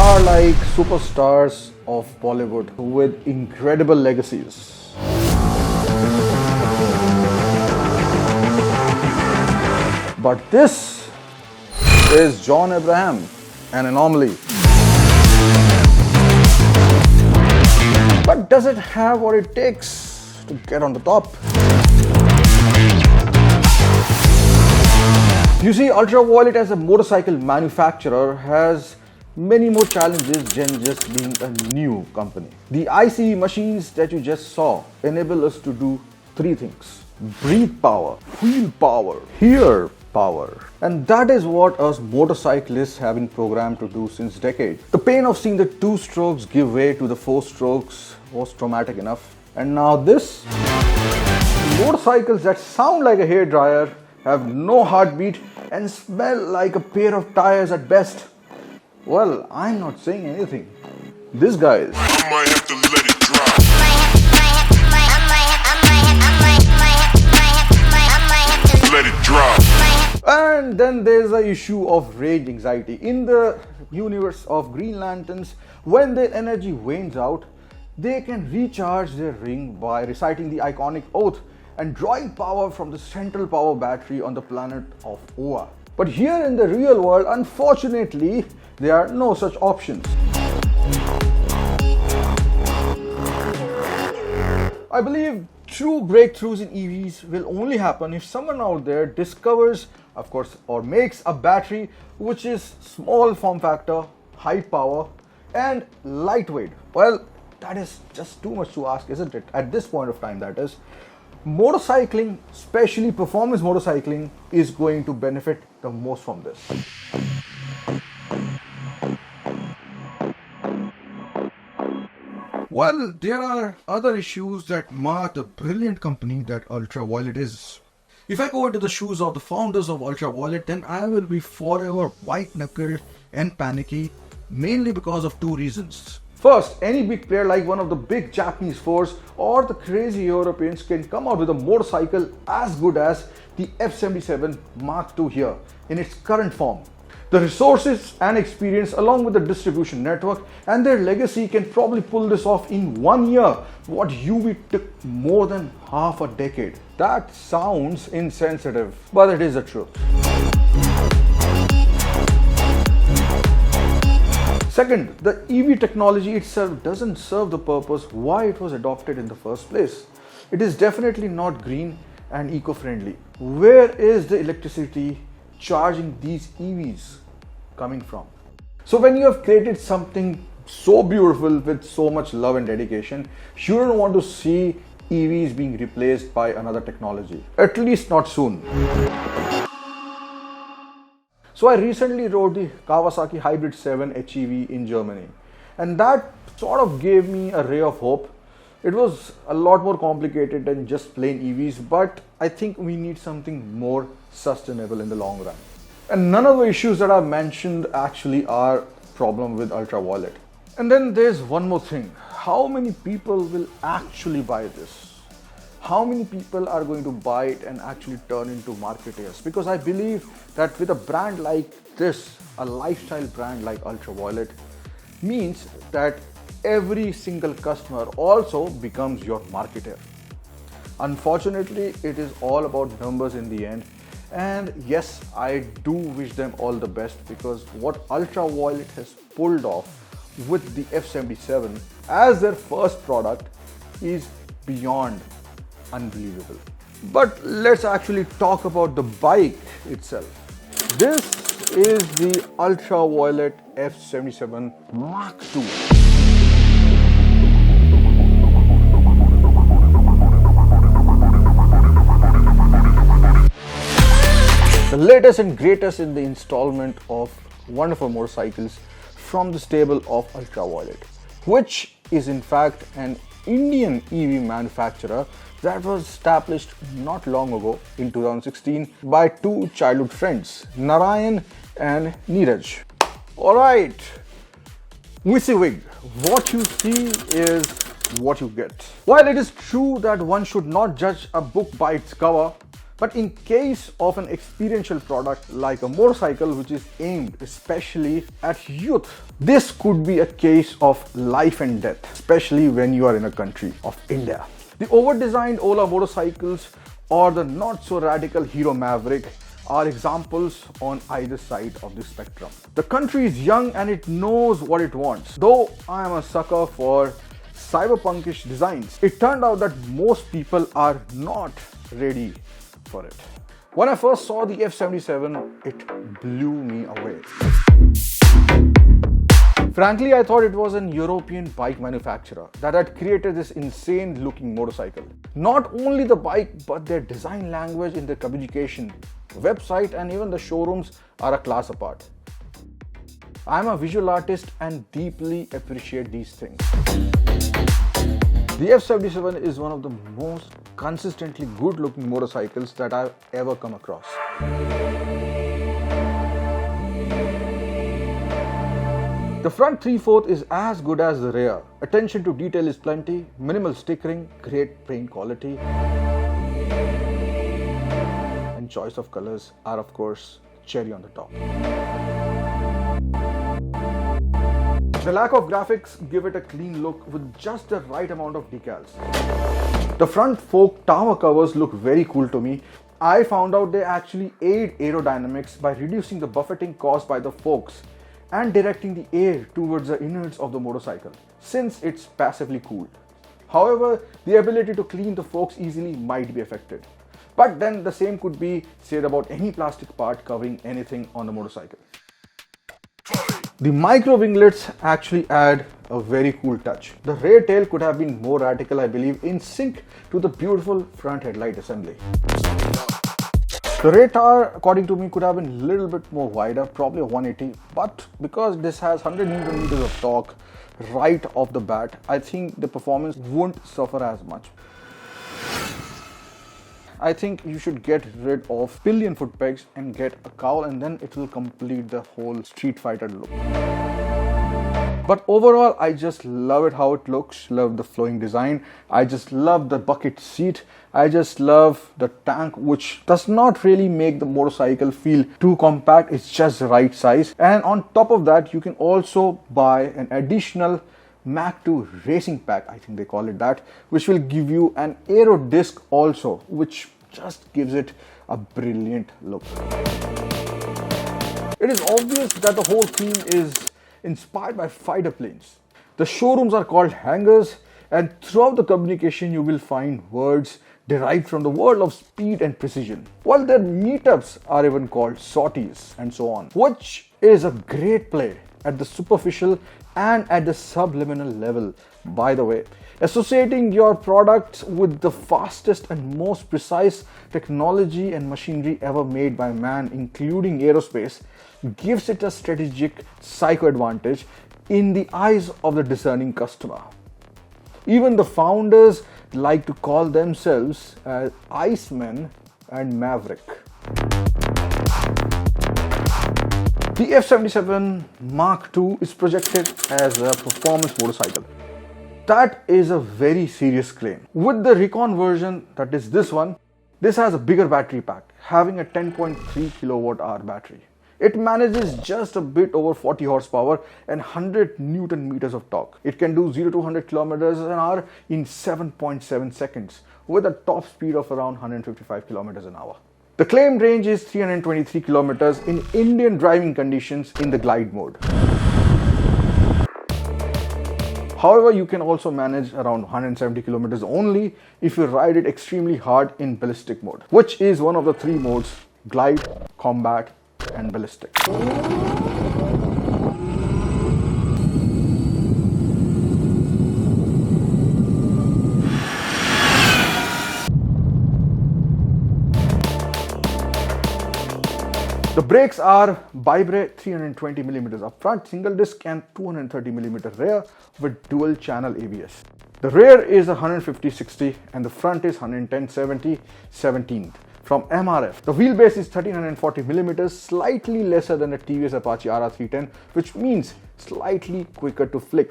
are like superstars of Bollywood with incredible legacies. But this is John Abraham, an anomaly. But does it have what it takes to get on the top? You see, Ultraviolette as a motorcycle manufacturer has many more challenges than just being a new company. The ICE machines that you just saw enable us to do three things: breathe power, wheel power, hear power. And that is what us motorcyclists have been programmed to do since decades. The pain of seeing the two strokes give way to the four strokes was traumatic enough. And now this, motorcycles that sound like a hairdryer, have no heartbeat and smell like a pair of tires at best. Well, I'm not saying anything. This guy is. I might have to let it drop. Let it drop. And then there's the issue of range anxiety. In the universe of Green Lanterns, when their energy wanes out, they can recharge their ring by reciting the iconic oath and drawing power from the central power battery on the planet of Oa. But here in the real world, unfortunately, there are no such options. I believe true breakthroughs in EVs will only happen if someone out there discovers, of course, or makes a battery which is small form factor, high power, and lightweight. Well, that is just too much to ask, isn't it? At this point of time, that is. Motorcycling, especially performance motorcycling, is going to benefit the most from this. Well, there are other issues that mar the brilliant company that Ultraviolette is. If I go into the shoes of the founders of Ultraviolette, then I will be forever white-knuckled and panicky, mainly because of two reasons. First, any big player like one of the big Japanese force or the crazy Europeans can come out with a motorcycle as good as the F77 Mach 2 here in its current form. The resources and experience along with the distribution network and their legacy can probably pull this off in 1 year, what UV took more than half a decade. That sounds insensitive, but it is the truth. Second, the EV technology itself doesn't serve the purpose why it was adopted in the first place. It is definitely not green and eco-friendly. Where is the electricity charging these EVs coming from? So when you have created something so beautiful with so much love and dedication, you don't want to see EVs being replaced by another technology. At least not soon. So I recently rode the Kawasaki Hybrid 7 HEV in Germany, and that sort of gave me a ray of hope. It was a lot more complicated than just plain EVs, but I think we need something more sustainable in the long run. And none of the issues that I've mentioned actually are problem with Ultraviolette. And then there's one more thing. How many people will actually buy this? How many people are going to buy it and actually turn into marketeers? Because I believe that with a brand like this, a lifestyle brand like Ultraviolette, means that every single customer also becomes your marketer. Unfortunately, it is all about numbers in the end. And yes, I do wish them all the best, because what Ultraviolette has pulled off with the F77 as their first product is beyond unbelievable. But let's actually talk about the bike itself. This is the Ultraviolette F77 Mach 2. The latest and greatest in the installment of wonderful motorcycles from the stable of Ultraviolette, which is in fact an Indian EV manufacturer that was established not long ago in 2016 by two childhood friends, Narayan and Neeraj. Alright, WYSIWYG, what you see is what you get. While it is true that one should not judge a book by its cover, But in case of an experiential product like a motorcycle which is aimed especially at youth, this could be a case of life and death, especially when you are in a country of India. The over-designed Ola motorcycles or the not so radical Hero Maverick are examples on either side of the spectrum. The country is young and it knows what it wants. Though I am a sucker for cyberpunkish designs, it turned out that most people are not ready for it. When I first saw the F77, it blew me away. Frankly, I thought it was an European bike manufacturer that had created this insane looking motorcycle. Not only the bike, but their design language in their communication, website and even the showrooms are a class apart. I'm a visual artist and deeply appreciate these things. The F77 is one of the most consistently good looking motorcycles that I've ever come across. The front 3/4 is as good as the rear. Attention to detail is plenty, minimal stickering, great paint quality, and choice of colors are of course cherry on the top. The lack of graphics give it a clean look with just the right amount of decals. The front fork tower covers look very cool to me. I found out they actually aid aerodynamics by reducing the buffeting caused by the forks and directing the air towards the innards of the motorcycle, since it's passively cooled. However, the ability to clean the forks easily might be affected. But then the same could be said about any plastic part covering anything on the motorcycle. The micro winglets actually add a very cool touch. The rear tail could have been more radical, I believe, in sync to the beautiful front headlight assembly. The rear tire, according to me, could have been a little bit more wider, probably a 180, but because this has 100 Newton meters of torque right off the bat, I think the performance won't suffer as much. I think you should get rid of pillion foot pegs and get a cowl, and then it will complete the whole Street Fighter look. But overall, I just love it how it looks, love the flowing design, I just love the bucket seat, I just love the tank, which does not really make the motorcycle feel too compact, it's just the right size. And on top of that, you can also buy an additional Mach 2 racing pack, I think they call it that, which will give you an aero disc also, which just gives it a brilliant look. It is obvious that the whole theme is inspired by fighter planes. The showrooms are called hangars, and throughout the communication you will find words derived from the world of speed and precision. While their meetups are even called sorties and so on, which is a great play at the superficial and at the subliminal level, by the way. Associating your product with the fastest and most precise technology and machinery ever made by man, including aerospace, gives it a strategic psycho advantage in the eyes of the discerning customer. Even the founders like to call themselves Iceman and Maverick. The F77 Mach 2 is projected as a performance motorcycle. That is a very serious claim. With the Recon version, that is this one, this has a bigger battery pack, having a 10.3 kilowatt hour battery. It manages just a bit over 40 horsepower and 100 Newton meters of torque. It can do 0 to 100 kilometers an hour in 7.7 seconds with a top speed of around 155 kilometers an hour. The claimed range is 323 kilometers in Indian driving conditions in the glide mode. However, you can also manage around 170 kilometers only if you ride it extremely hard in ballistic mode, which is one of the three modes: glide, combat, and ballistic. The brakes are Bibre 320mm up front, single disc, and 230mm rear with dual channel ABS. The rear is 150/60 and the front is 110/70/17 from MRF. The wheelbase is 1340mm, slightly lesser than the TVS Apache RR310, which means slightly quicker to flick,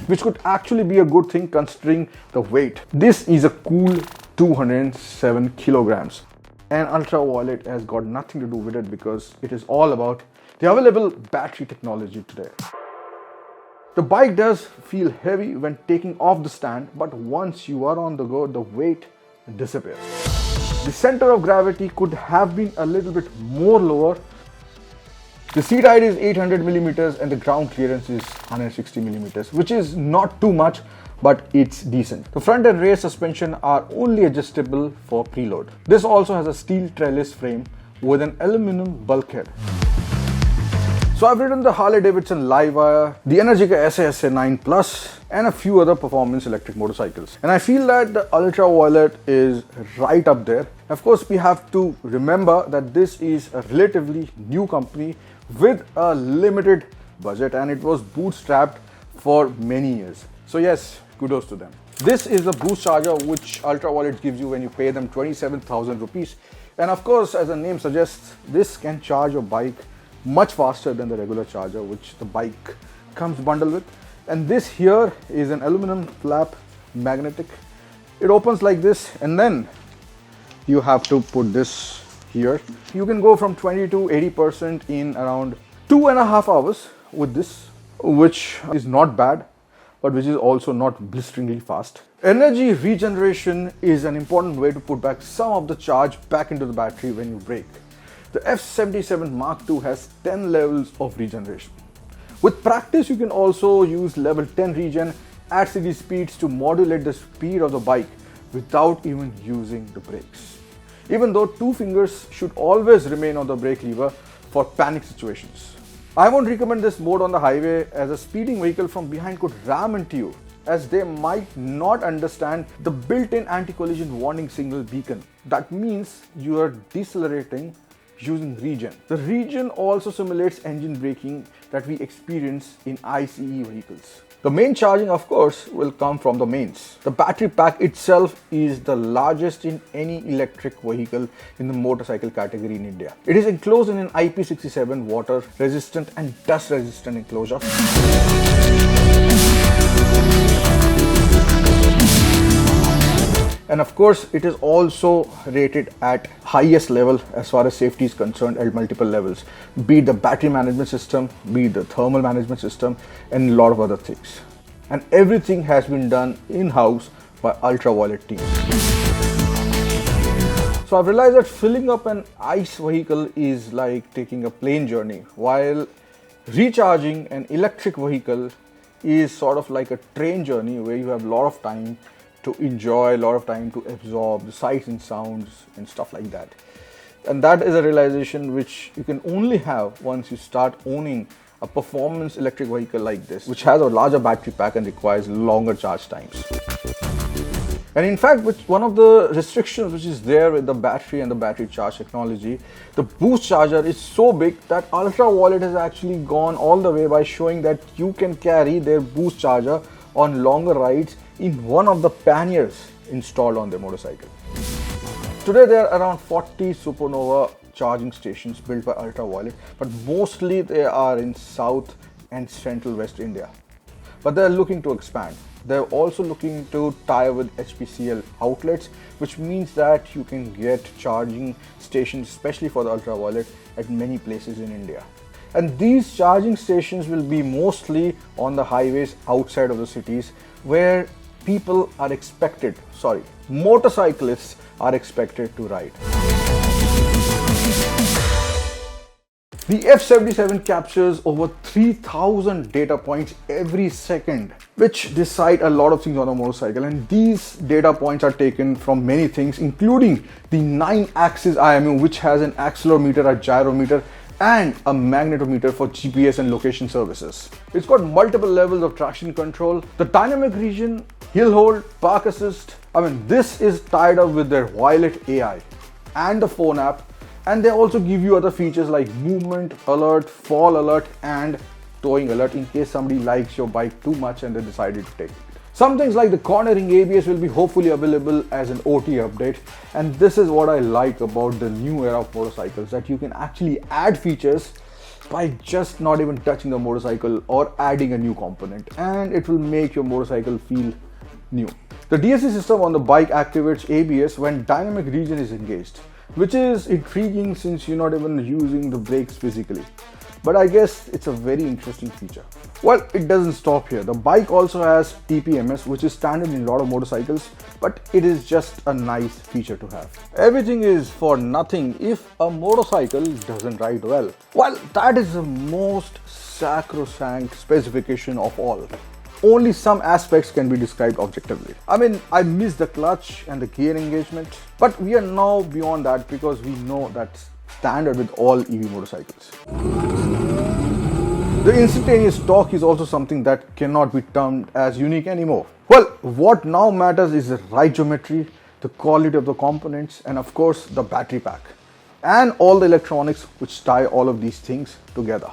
which could actually be a good thing considering the weight. This is a cool 207 kilograms. And Ultraviolette has got nothing to do with it because it is all about the available battery technology today. The bike does feel heavy when taking off the stand, but once you are on the go, the weight disappears. The center of gravity could have been a little bit more lower. The seat height is 800 millimeters and the ground clearance is 160 millimeters, which is not too much, but it's decent. The front and rear suspension are only adjustable for preload. This also has a steel trellis frame with an aluminum bulkhead. So I've ridden the Harley-Davidson Livewire, the Energica SA 9 Plus, and a few other performance electric motorcycles. And I feel that the Ultraviolette is right up there. Of course, we have to remember that this is a relatively new company with a limited budget, and it was bootstrapped for many years. So yes, kudos to them. This is the boost charger which Ultraviolette gives you when you pay them 27,000 rupees. And of course, as the name suggests, this can charge your bike much faster than the regular charger which the bike comes bundled with. And this here is an aluminum flap, magnetic. It opens like this, and then you have to put this here. You can go from 20 to 80% in around 2.5 hours with this, which is not bad, but which is also not blisteringly fast. Energy regeneration is an important way to put back some of the charge back into the battery when you brake. The F77 Mach 2 has 10 levels of regeneration. With practice, you can also use level 10 regen at city speeds to modulate the speed of the bike without even using the brakes. Even though 2 fingers should always remain on the brake lever for panic situations. I won't recommend this mode on the highway, as a speeding vehicle from behind could ram into you, as they might not understand the built-in anti-collision warning signal beacon. That means you are decelerating using regen. The regen also simulates engine braking that we experience in ICE vehicles. The main charging, of course, will come from the mains. The battery pack itself is the largest in any electric vehicle in the motorcycle category in India. It is enclosed in an IP67 water resistant and dust resistant enclosure. And of course, it is also rated at highest level as far as safety is concerned at multiple levels, be it the battery management system, be it the thermal management system, and a lot of other things. And everything has been done in-house by Ultraviolette team. So I've realized that filling up an ICE vehicle is like taking a plane journey, while recharging an electric vehicle is sort of like a train journey where you have a lot of time to enjoy, a lot of time to absorb the sights and sounds and stuff like that. And that is a realization which you can only have once you start owning a performance electric vehicle like this, which has a larger battery pack and requires longer charge times. And in fact, with one of the restrictions which is there with the battery and the battery charge technology, the boost charger is so big that Ultraviolette has actually gone all the way by showing that you can carry their boost charger on longer rides in one of the panniers installed on their motorcycle. Today there are around 40 Supernova charging stations built by Ultraviolette, but mostly they are in South and Central West India. But they are looking to expand. They are also looking to tie with HPCL outlets, which means that you can get charging stations, especially for the Ultraviolette, at many places in India. And these charging stations will be mostly on the highways outside of the cities, where people are expected, motorcyclists are expected to ride. The F77 captures over 3000 data points every second, which decide a lot of things on a motorcycle. And these data points are taken from many things, including the 9-axis IMU, which has an accelerometer, a gyrometer, and a magnetometer for GPS and location services. It's got multiple levels of traction control, the dynamic region, hill hold, park assist. This is tied up with their Violet AI and the phone app, and they also give you other features like movement alert, fall alert, and towing alert in case somebody likes your bike too much and they decided to take it. Some things like the cornering ABS will be hopefully available as an OT update, and this is what I like about the new era of motorcycles, that you can actually add features by just not even touching the motorcycle or adding a new component, and it will make your motorcycle feel new. The DSC system on the bike activates ABS when dynamic region is engaged, which is intriguing since you're not even using the brakes physically. But I guess it's a very interesting feature. Well, it doesn't stop here. The bike also has TPMS, which is standard in a lot of motorcycles, but it is just a nice feature to have. Everything is for nothing if a motorcycle doesn't ride well. Well, that is the most sacrosanct specification of all. Only some aspects can be described objectively. I mean, I miss the clutch and the gear engagement, but we are now beyond that because we know that's standard with all EV motorcycles. The instantaneous torque is also something that cannot be termed as unique anymore. Well, what now matters is the ride geometry, the quality of the components, and of course the battery pack, and all the electronics which tie all of these things together.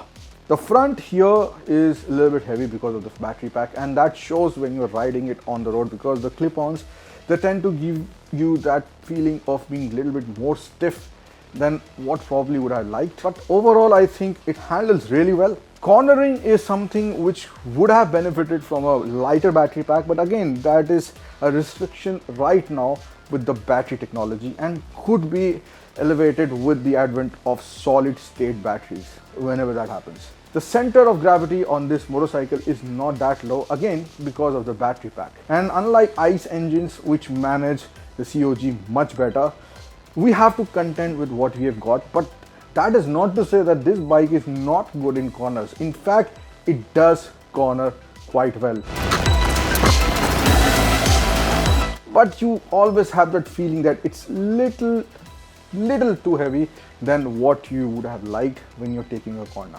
The front here is a little bit heavy because of the battery pack, and that shows when you're riding it on the road because the clip-ons, they tend to give you that feeling of being a little bit more stiff than what probably would have liked. But overall, I think it handles really well. Cornering is something which would have benefited from a lighter battery pack, but again, that is a restriction right now with the battery technology and could be elevated with the advent of solid state batteries whenever that happens. The center of gravity on this motorcycle is not that low, again because of the battery pack. And unlike ICE engines which manage the COG much better, we have to contend with what we have got, but that is not to say that this bike is not good in corners. In fact, it does corner quite well. But you always have that feeling that it's little too heavy than what you would have liked when you're taking a corner.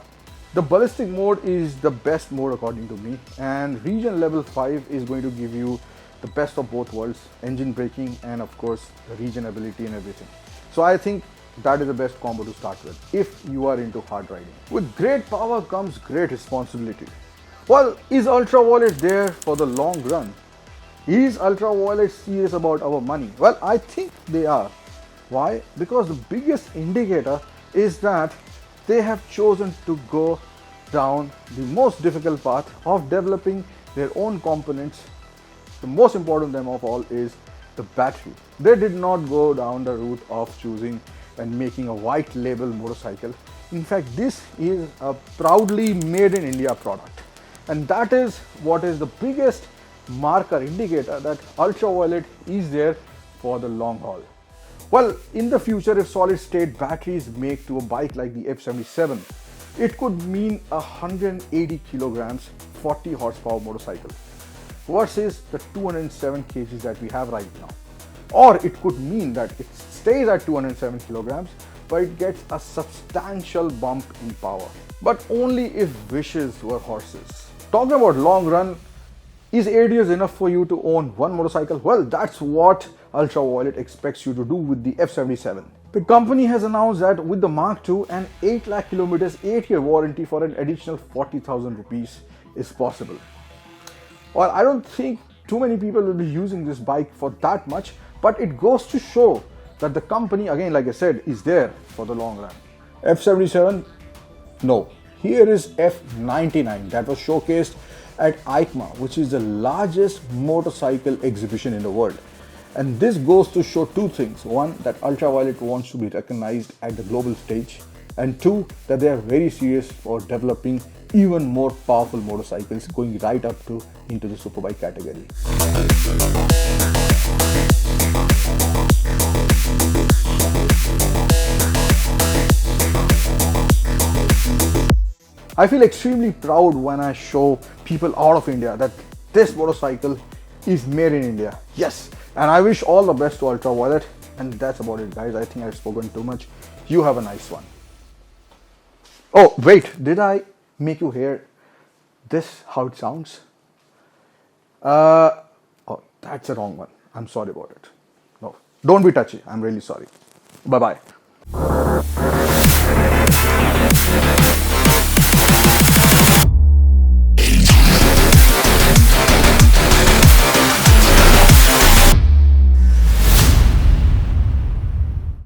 The ballistic mode is the best mode according to me, and region level 5 is going to give you the best of both worlds, engine braking and of course the region ability and everything. So I think that is the best combo to start with if you are into hard riding. With great power comes great responsibility. Well, is Ultraviolette there for the long run? Is Ultraviolette serious about our money? Well, I think they are. Why? Because the biggest indicator is that they have chosen to go down the most difficult path of developing their own components. The most important of them of all is the battery. They did not go down the route of choosing and making a white label motorcycle. In fact, this is a proudly made in India product, and that is what is the biggest marker indicator that Ultraviolette is there for the long haul. Well, in the future, if solid state batteries make to a bike like the F77, it could mean a 180 kilograms 40 horsepower motorcycle versus the 207 kgs that we have right now. Or it could mean that it stays at 207 kilograms, but it gets a substantial bump in power. But only if wishes were horses. Talking about long run, is 8 years enough for you to own one motorcycle? Well, that's what Ultraviolette expects you to do with the F77. The company has announced that with the Mark II, an 8 lakh kilometers 8-year warranty for an additional 40,000 rupees is possible. Well, I don't think too many people will be using this bike for that much, but it goes to show that the company, again, like I said, is there for the long run. F77? No. Here is F99 that was showcased at EICMA, which is the largest motorcycle exhibition in the world. And this goes to show two things. One, that Ultraviolette wants to be recognized at the global stage, and two, that they are very serious for developing even more powerful motorcycles going right up to into the superbike category. I feel extremely proud when I show people out of India that this motorcycle is made in India. Yes, and I wish all the best to Ultraviolette, and that's about it, guys. I think I've spoken too much. You have a nice one. Oh wait, did I make you hear this, how it sounds? Oh, that's the wrong one. I'm sorry about it. No, don't be touchy. I'm really sorry. Bye bye.